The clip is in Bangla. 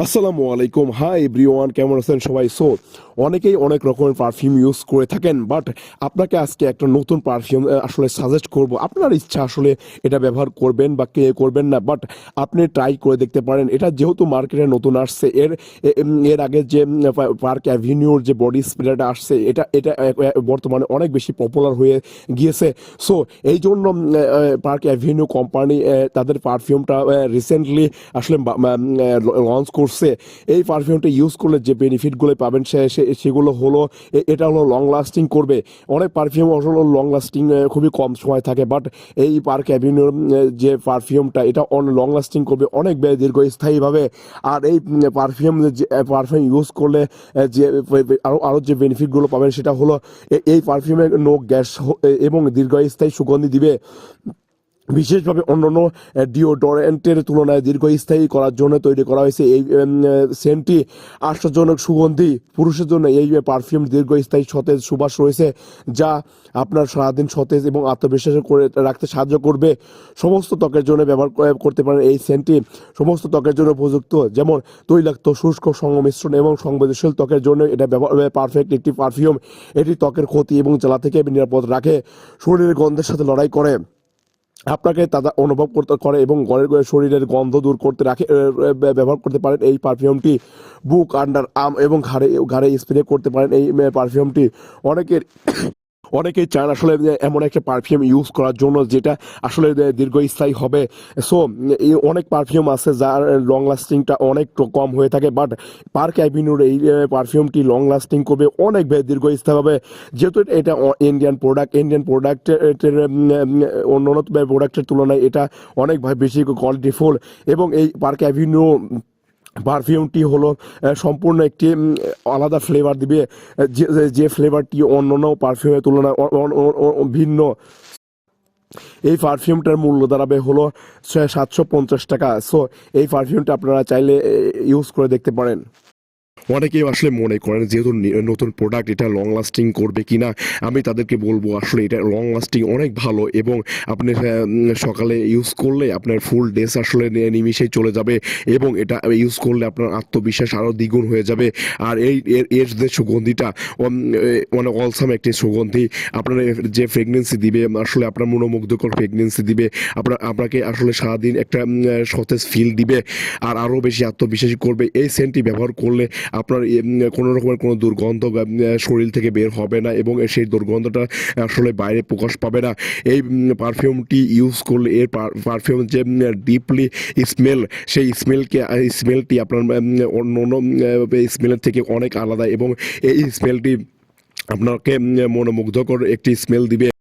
আসসালামু আলাইকুম। হাই এভরিওয়ান, কেমন আছেন সবাই? অনেকেই অনেক রকমের পারফিউম ইউজ করে থাকেন, বাট আপনাকে আজকে একটা নতুন পারফিউম আসলে সাজেস্ট করব। আপনার ইচ্ছা আসলে এটা ব্যবহার করবেন বা কে করবেন না, বাট আপনি ট্রাই করে দেখতে পারেন। এটা যেহেতু মার্কেটে নতুন আসছে, এর আগে যে পার্ক অ্যাভিনিউর যে বডি স্প্রেটা আসছে, এটা এটা বর্তমানে অনেক বেশি পপুলার হয়ে গিয়েছে। সো এই জন্য পার্ক অ্যাভিনিউ কোম্পানি তাদের পারফিউমটা রিসেন্টলি আসলে লঞ্চ করছে। এই পারফিউমটা ইউজ করলে যে বেনিফিটগুলো পাবেন সেগুলো হলো এটা হলো লং লাস্টিং করবে। অনেক পারফিউম আসলে লং লাস্টিং খুবই কম সময় থাকে, বাট এই পার্ক অ্যাভিনিউর যে পারফিউমটা এটা লং লাস্টিং করবে অনেক দীর্ঘস্থায়ীভাবে। আর এই পারফিউম ইউজ করলে যে আরও যে বেনিফিটগুলো পাবেন সেটা হলো এই পারফিউমে নো গ্যাস এবং দীর্ঘস্থায়ী সুগন্ধি দিবে। বিশেষভাবে অন্যান্য ডিওডোরেন্টের তুলনায় দীর্ঘস্থায়ী করার জন্য তৈরি করা হয়েছে এই সেন্টটি। আশ্চর্যজনক সুগন্ধি পুরুষের জন্য এই পারফিউম দীর্ঘস্থায়ী সতেজ সুবাস রয়েছে, যা আপনার সারাদিন সতেজ এবং আত্মবিশ্বাস করে রাখতে সাহায্য করবে। সমস্ত ত্বকের জন্য ব্যবহার করতে পারেন এই সেন্টটি। সমস্ত ত্বকের জন্য উপযুক্ত, যেমন তৈলাক্ত, শুষ্ক, সংমিশ্রণ এবং সংবেদনশীল ত্বকের জন্য এটা পারফেক্ট একটি পারফিউম। এটি ত্বকের ক্ষতি এবং জ্বালা থেকে নিরাপদ রাখে, শরীরের গন্ধের সাথে লড়াই করে, আপনাকে তাজা অনুভব করতে করে এবং শরীরের গন্ধ দূর করতে ব্যবহার করতে পারেন এই পারফিউমটি। বুক, আন্ডার আর্ম এবং ঘাড়ে ঘাড়ে স্প্রে করতে পারেন এই পারফিউমটি। অনেকের অনেকেই চান আসলে এমন একটা পারফিউম ইউজ করার জন্য যেটা আসলে দীর্ঘস্থায়ী হবে। সো এই অনেক পারফিউম আছে যার লং লাস্টিংটা অনেক কম হয়ে থাকে, বাট পার্ক অ্যাভিনিউর এই পারফিউমটি লং লাস্টিং করবে অনেক দীর্ঘস্থায়ী হবে। যেহেতু এটা ইন্ডিয়ান প্রোডাক্টের অন্যান্য প্রোডাক্টের তুলনায় এটা অনেক বেশি কোয়ালিটিফুল। এবং এই পার্ক অ্যাভিনিউ পারফিউমটি হলো সম্পূর্ণ একটি আলাদা ফ্লেভার দিবে, যে ফ্লেভারটি অন্যান্য পারফিউমের তুলনায় ভিন্ন। এই পারফিউমটার মূল্য দাঁড়াবে হলো 750 টাকা। সো এই পারফিউমটা আপনারা চাইলে ইউজ করে দেখতে পারেন। অনেকেই আসলে মনে করেন যেহেতু নতুন প্রোডাক্ট এটা লং লাস্টিং করবে কিনা। আমি তাদেরকে বলবো আসলে এটা লং লাস্টিং অনেক ভালো, এবং আপনি সকালে ইউজ করলে আপনার ফুল ডেস আসলে নিমিশেই চলে যাবে, এবং এটা ইউজ করলে আপনার আত্মবিশ্বাস আরও দ্বিগুণ হয়ে যাবে। আর এর যে সুগন্ধিটা মানে অলসাম একটি সুগন্ধি, আপনার যে ফ্রেগনেন্সি দিবে আসলে আপনার মনোমুগ্ধকর ফ্রেগনেন্সি দিবে, আপনাকে আসলে সারাদিন একটা সতেজ ফিল দিবে, আর আরও বেশি আত্মবিশ্বাসী করবে। এই সেন্টটি ব্যবহার করলে আপনার কোনো রকমের কোনো দুর্গন্ধ শরীর থেকে বের হবে না, এবং সেই দুর্গন্ধটা আসলে বাইরে প্রকাশ পাবে না। এই পারফিউমটি ইউজ করলে এর পারফিউম যে ডিপলি স্মেল, সেই স্মেলটি আপনার অন্য অন্য স্মেলের থেকে অনেক আলাদা, এবং এই স্মেলটি আপনাকে মনোমুগ্ধকর একটি স্মেল দিবে।